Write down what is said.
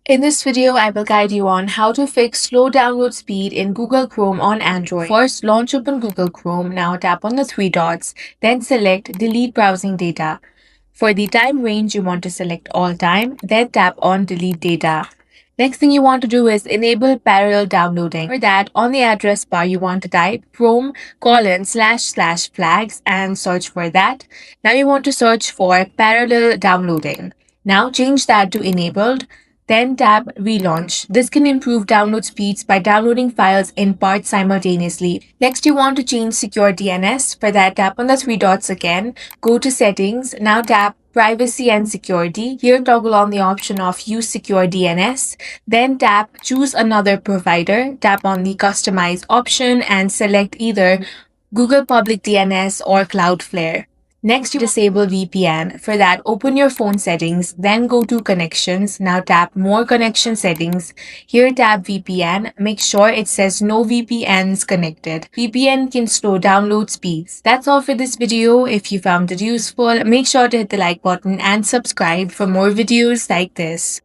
In this video, I will guide you on how to fix slow download speed in Google Chrome on Android. First, launch open Google Chrome. Now tap on the three dots, then select Delete Browsing Data. For the time range, you want to select All Time, then tap on Delete Data. Next thing you want to do is enable parallel downloading. For that, on the address bar, you want to type chrome://flags and search for that. Now you want to search for parallel downloading. Now change that to enabled. Then tap Relaunch. This can improve download speeds by downloading files in parts simultaneously. Next, you want to change Secure DNS. For that, tap on the three dots again. Go to Settings. Now tap Privacy and Security. Here, toggle on the option of Use Secure DNS. Then tap Choose Another Provider. Tap on the Customize option and select either Google Public DNS or Cloudflare. Next, you disable VPN. For that, open your phone settings, then go to connections. Now tap more connection settings. Here tap VPN. Make sure it says no VPNs connected. VPN can slow download speeds. That's all for this video. If you found it useful, make sure to hit the like button and subscribe for more videos like this.